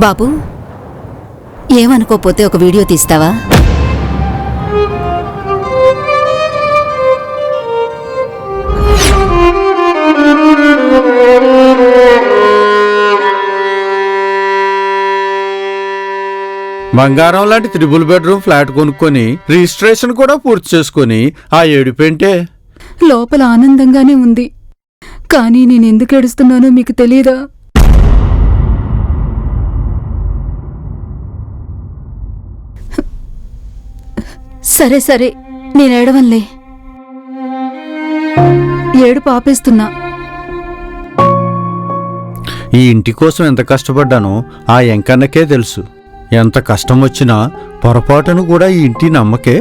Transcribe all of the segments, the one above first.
బాబు, ఏమనుకోపోతే ఒక వీడియో తీస్తావా? బంగారం లాంటి 3 బెడ్రూమ్ ఫ్లాట్ కొనుక్కొని రిజిస్ట్రేషన్ కూడా పూర్తి చేసుకుని ఆ ఏడుపేంటే? లోపల ఆనందంగానే ఉంది, కానీ నేనెందుకు ఏడుస్తున్నానో మీకు తెలియదా? సరే సరే, నేనేడవన్లే. ఏడుపు ఆపేస్తున్నా. ఈ ఇంటి కోసం ఎంత కష్టపడ్డానో ఆ ఎంకన్నకే తెలుసు. ఎంత కష్టం వచ్చినా పొరపాటును కూడా ఈ ఇంటి నమ్మకే.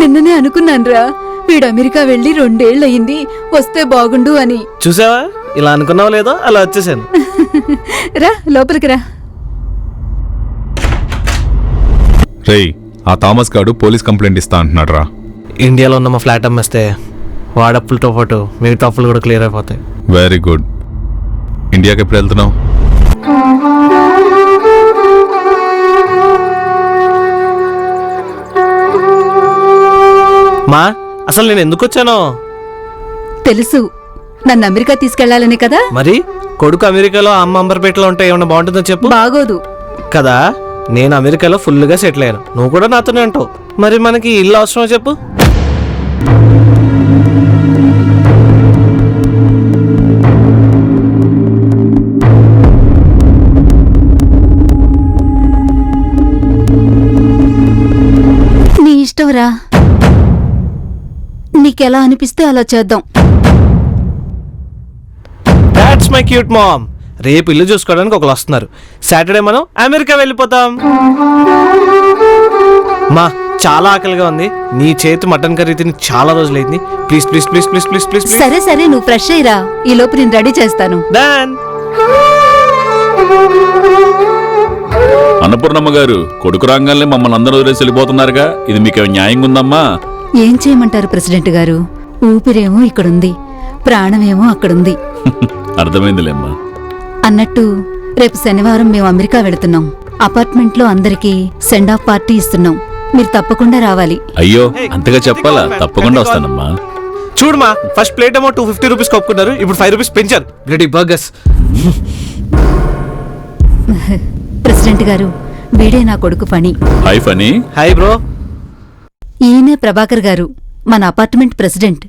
నిన్ననే అనుకున్నాన్రా, వీడు అమెరికా వెళ్ళి 2 ఏళ్ళయింది, వస్తే బాగుండు అని. చూసావా, ఇలా అనుకున్నావు లేదో అలా వచ్చేసాను. రా లోపలికి రా. రేయ్, ఆ థామస్ గాడు పోలీస్ కంప్లైంట్ ఇస్తా అంటున్నాడు రా. ఇండియాలో ఉన్న మా ఫ్లాట్ అమ్మేస్తే వాడప్పులతో పాటు మిగతా అప్పులు కూడా క్లియర్ అయిపోతాయి. Very good. ఇండియాకి ఎప్పుడు వెళ్తున్నావు? మా అసలు నేను ఎందుకు వచ్చానో తెలుసు, నన్ను అమెరికా తీసుకెళ్లాలని కదా. మరి కొడుకు అమెరికాలో, అమ్మ అంబర్పేటలో ఉంటే ఏమన్నా బాగుంటుందో చెప్పు. బాగోదు కదా, నేను అమెరికాలో ఫుల్గా సెటిల్ అయ్యాను, నువ్వు కూడా నాతోనే అంటావు. మరి మనకి ఇల్లు అవసరమో చెప్పు. నీ ఇష్టంరా, నీకెలా అనిపిస్తే అలా చేద్దాం. That's my cute mom. రేపు ఇల్లు చూసుకోవడానికి ఒకరు వస్తున్నారు. సాటర్డే మనం అమెరికా వెళ్ళిపోతాం. మా చాలా ఆకలిగా ఉంది, నీ చేతి మటన్ కర్రీ తిని చాలా రోజులైంది. Please please please please please please. సరే సరే, నువ్వు ఫ్రెష్ అయ్యిరా, ఈ లోపు నేను రెడీ చేస్తాను. డన్. అన్నపూర్ణమ్మ గారు, కొడుకు రాగానే మమ్మల్ని అందరూ వదిలేసి వెళ్ళిపోతున్నారుగా, ఇది మీకు న్యాయంగా ఉందమ్మా? ఏం చేయమంటారు ప్రెసిడెంట్ గారు, ఊపిరేమో ఇక్కడుంది, ప్రాణమేమో అక్కడుంది. అర్థమైందిలేమ్మా. అన్నట్టు రేపు శనివారం మేము అమెరికా వెళుతున్నాం. అపార్ట్మెంట్లో అందరికీ సెండ్ ఆఫ్ పార్టీ ఇస్తున్నాం, మీరు తప్పకుండా రావాలి. అయ్యో, అంతగా చెప్పాలా? తప్పకుండా వస్తానమ్మా. చూడమా, ఫస్ట్ ప్లేట్ ఏమో 250 రూపీస్ కొప్పుకున్నారు, ఇప్పుడు 5 రూపీస్ పెంచారు. Bloody burgers. ప్రెసిడెంట్ గారు, వీడే నా కొడుకు Phani. Hi Phani. Hi bro. ఈయనే ప్రభాకర్ గారు, మన అపార్ట్మెంట్ ప్రెసిడెంట్.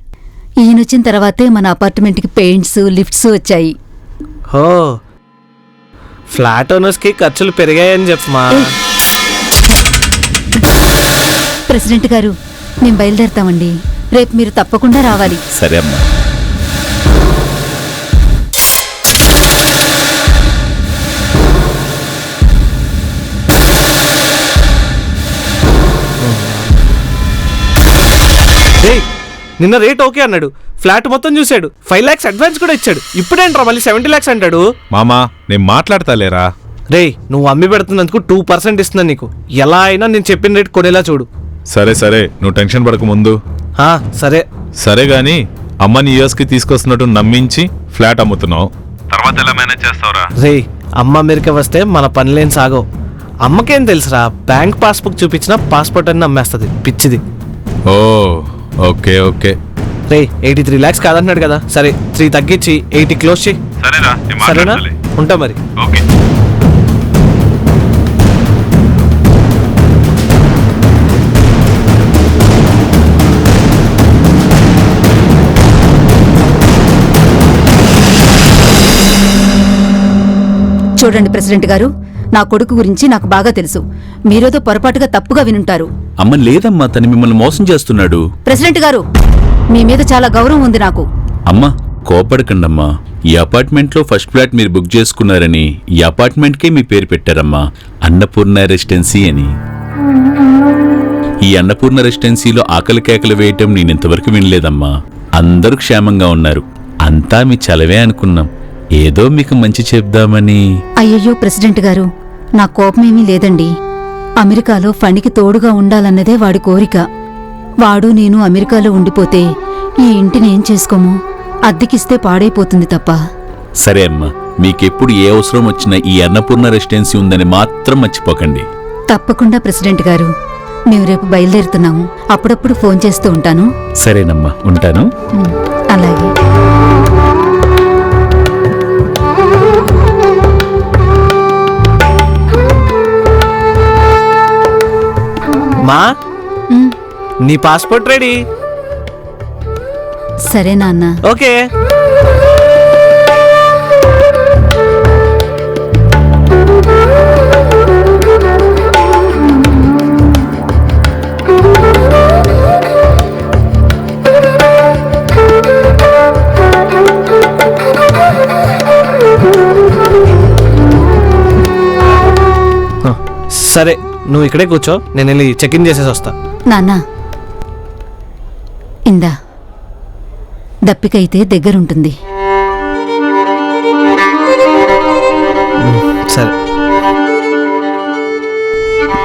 ఈయనొచ్చిన తర్వాతే మన అపార్ట్మెంట్కి పెయింట్స్, లిఫ్ట్స్ వచ్చాయి. హో, ఫ్లాట్ ఓనర్స్ కి ఖర్చులు పెరిగాయని చెప్పమా. ప్రెసిడెంట్ గారు, మేము బయలుదేరుతామండి, రేపు మీరు తప్పకుండా రావాలి. సరే అమ్మా. నిన్న రేట్ ఓకే అన్నాడు, ఫ్లాట్ మొత్తం చూశాడు, 5 lakhs అడ్వాన్స్ కూడా ఇచ్చాడు. ఇప్పుడేంట్రా మళ్ళీ 70 lakhs అంటాడు. మామా, నేను మాట్లాడతాలేరా. రే, నువ్వు అమ్మి పెడుతున్నందుకు 2% ఇస్తున్నా నీకు. ఎలా అయినా నేను చెప్పిన రేట్ కొనేలా చూడు. సరే సరే, నువ్వు టెన్షన్ పడక ముందు. సరే సరే గాని, అమ్మని యూఎస్కి తీసుకొస్తున్నట్టు నమ్మించి ఫ్లాట్ అమ్ముతున్నావు, తర్వాత ఎలా మేనేజ్ చేస్తావురా? రే, అమ్మ అమెరికా వస్తే మన పనిలేని సాగో. అమ్మకేం తెలుసురా, బ్యాంక్ పాస్బుక్ చూపించిన పాస్పోర్ట్ అని నమ్మేస్తుంది, పిచ్చిది. ఓ ఓకే ఓకే. రే, 83 lakhs కాదంటున్నాడు కదా, సరే 3 తగ్గించి 80 క్లోజ్ చేయి. సరేనా, ఉంటా మరి. ఓకే. చూడండి ప్రెసిడెంట్ గారు, నా కొడుకు గురించి నాకు బాగా తెలుసు. మీరేదో పొరపాటుగా తప్పుగా వినుంటారు. అమ్మ లేదమ్మా, తను మిమ్మల్ని మోసం చేస్తున్నాడు. ప్రెసిడెంట్ గారు, మీ మీద చాలా గౌరవం ఉంది నాకు. అమ్మా, కోపడకండమ్మా. ఈ అపార్ట్మెంట్లో ఫస్ట్ ఫ్లాట్ మీరు బుక్ చేసుకున్నారని ఈ అపార్ట్మెంట్కే మీ పేరు పెట్టారమ్మా, అన్నపూర్ణ రెసిడెన్సీ అని. ఈ అన్నపూర్ణ రెసిడెన్సీలో ఆకలి కేకలు వేయటం నేనింతవరకు వినలేదమ్మా. అందరూ క్షేమంగా ఉన్నారు. అంతా మీ చలవే అనుకున్నాం. ఏదో మీకు మంచి చెప్దామని. అయ్యయ్యో ప్రెసిడెంట్ గారు, నా కోపమేమీ లేదండి. అమెరికాలో ఫణికి తోడుగా ఉండాలన్నదే వాడి కోరిక. వాడు నేను అమెరికాలో ఉండిపోతే ఈ ఇంటిని ఏం చేసుకోము, అద్దెకిస్తే పాడైపోతుంది తప్ప. సరే అమ్మా, మీకెప్పుడు ఏ అవసరం వచ్చినా ఈ అన్నపూర్ణ రెసిడెన్సీ ఉందని మాత్రం మర్చిపోకండి. తప్పకుండా ప్రెసిడెంట్ గారు. మేము రేపు బయలుదేరుతున్నాము. అప్పుడప్పుడు ఫోన్ చేస్తూ ఉంటాను. సరేనమ్మా, ఉంటాను. అలాగే. మా ఉమ్, నీ పాస్పోర్ట్ రెడీ. సరే నాన్న. ఓకే. సరే, నువ్వు ఇక్కడే కూర్చో, నేను వెళ్ళి చెక్ ఇన్ చేసేసి వస్తా. నాన్న, ఇందా దప్పికైతే దగ్గరుంటుంది. సరే,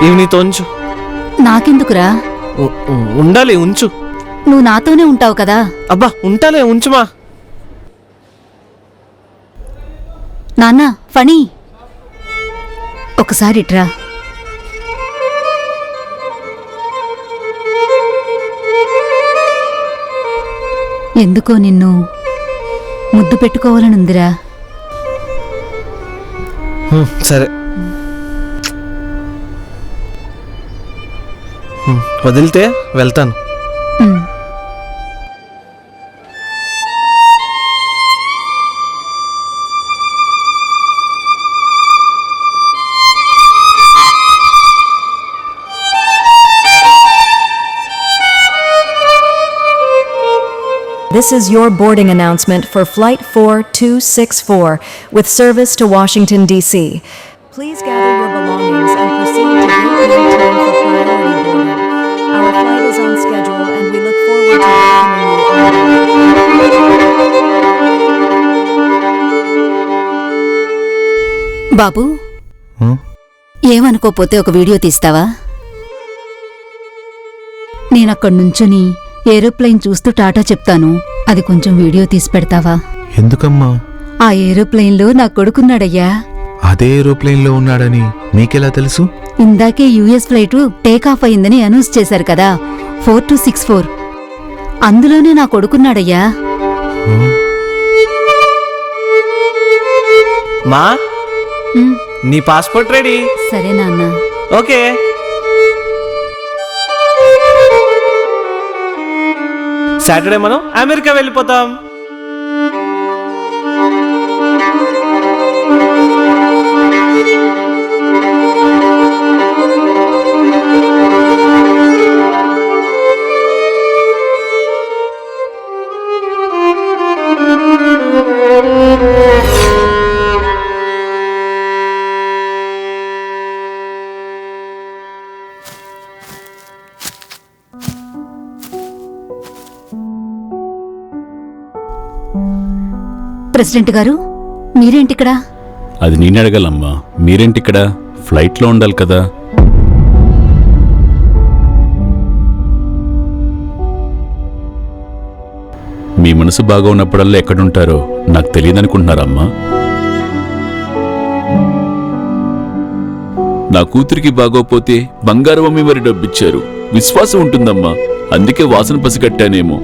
ఇవి నీతో ఉంచు. నాకెందుకురా? ఉండాలి, ఉంచు. నువ్వు నాతోనే ఉంటావు కదా. అబ్బా ఉంటాలే, ఉంచుమా. నాన్న, ఫణి, ఒకసారి ఇట్రా. ఎందుకో నిన్ను ముద్దు పెట్టుకోవాలనుందిరా. సరే, వదిలితే వెళ్తాను. ఉమ్. This is your boarding announcement for Flight 4264 with service to Washington, D.C. Please gather your belongings and proceed to Gate 19 for priority boarding. Our flight is on schedule and we look forward to welcoming you on. బాబు, ఏమనుకోపోతే ఒక video తీస్తావా? నేనక్కడి నుంచుని aeroplane చూస్తూ టాటా చెప్తాను. అది కొంచెం video తీసి పెడతావా? ఎందుకమ్మా? ఆ ఏరోప్లేన్లో నా కొడుకున్నాడయ్యా. అదే ఏరోప్లేన్లో ఉన్నాడని మీకెలా తెలుసు? ఇందాకే యుఎస్ ఫ్లైట్ టేక్ ఆఫ్ అయిందని అనౌన్స్ చేశారు కదా, 4264. అందులోనే నా కొడుకున్నాడయ్యా. మా ఉమ్, నీ పాస్పోర్ట్ రెడీ. సరే నాన్న. ఓకే. సాటర్డే మనం అమెరికా వెళ్ళిపోతాం. ప్రెసిడెంట్ గారు, మీరేంటిక్కడ? అది నేను అడగాలమ్మా, మీరేంటిక్కడ? ఫ్లైట్లో ఉండాలి కదా. మీ మనసు బాగా ఉన్నప్పుడల్లా ఎక్కడుంటారో నాకు తెలియదనుకుంటున్నారమ్మా. నా కూతురికి బాగోపోతే బంగారం అమ్మి మరి డబ్బిచ్చారు. విశ్వాసం ఉంటుందమ్మా, అందుకే వాసన పసిగట్టానేమో.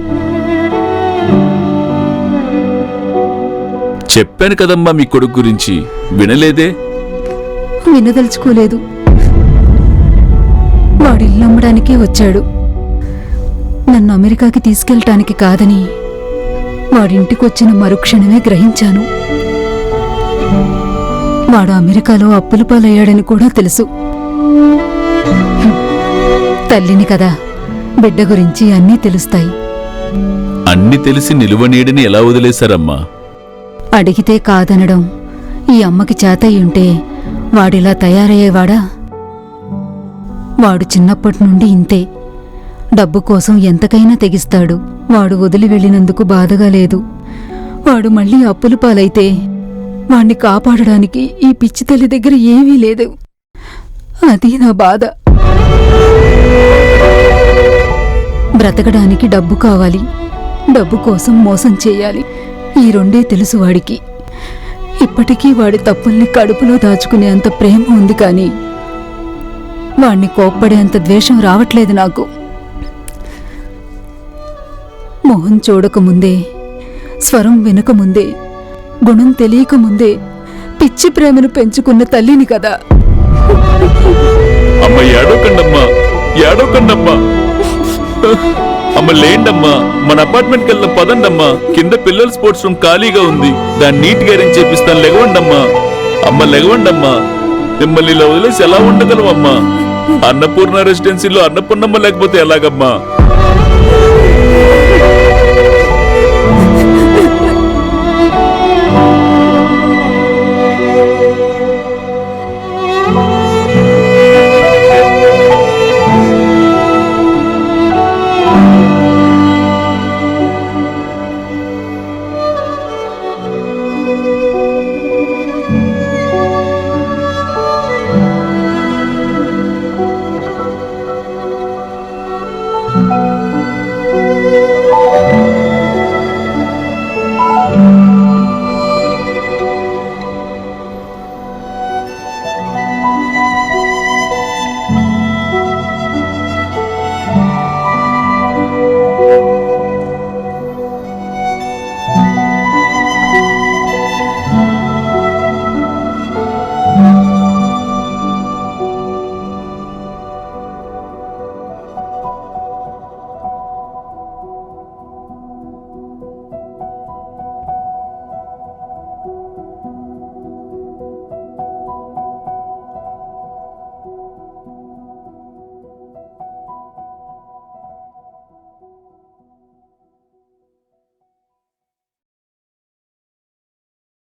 చెప్పాను కదమ్మా మీ కొడుకు గురించి, వినలేదే? వినదలుచుకోలేదు. వాడు ఇల్లు అమ్మడానికే వచ్చాడు. నన్ను అమెరికాకి తీసుకెళ్ళటానికి కాదని వాడింటికొచ్చిన మరుక్షణమే గ్రహించాను. వాడు అమెరికాలో అప్పుల పాలయ్యాడని కూడా తెలుసు. తల్లిని కదా, బిడ్డ గురించి అన్నీ తెలుస్తాయి. అన్ని తెలిసి నిలువనీడని ఎలా వదిలేశారమ్మా? అడిగితే కాదనడం ఈ అమ్మకి చేతయ్యుంటే వాడిలా తయారయ్యేవాడా? వాడు చిన్నప్పటి నుండి ఇంతే. డబ్బు కోసం ఎంతకైనా తెగిస్తాడు. వాడు వదిలి వెళ్ళినందుకు బాధగా లేదు. వాడు మళ్ళీ అప్పుల పాలైతే వాణ్ణి కాపాడడానికి ఈ పిచ్చి తల్లి దగ్గర ఏమీ లేదు. అది నా బాధ. బ్రతకడానికి డబ్బు కావాలి, డబ్బు కోసం మోసం చేయాలి. ఈ రెండే తెలుసు వాడికి. ఇప్పటికీ వాడి తప్పుల్ని కడుపులో దాచుకునే అంత ప్రేమ ఉంది, కానీ వాణ్ణి కోప్పడే అంత ద్వేషం రావట్లేదు నాకు. మొహం చూడకముందే, స్వరం వినకముందే, గుణం తెలియకముందే పిచ్చి ప్రేమను పెంచుకున్న తల్లిని కదా. అమ్మ ఏడోకండమ్మా, ఏడోకండమ్మా. అమ్మ లేండమ్మా, మన అపార్ట్మెంట్కి వెళ్ళిన పదండమ్మా. కింద పిల్లల స్పోర్ట్స్ రూమ్ ఖాళీగా ఉంది, దాన్ని నీట్గా అరేంజ్ చేపిస్తాను. లెగవండమ్మా. అమ్మ లెగవండమ్మా. మిమ్మల్ని ఇలా వదిలేసి ఎలా ఉండగలవమ్మా? అన్నపూర్ణ రెసిడెన్సీలో అన్నపూర్ణమ్మ లేకపోతే ఎలాగమ్మా?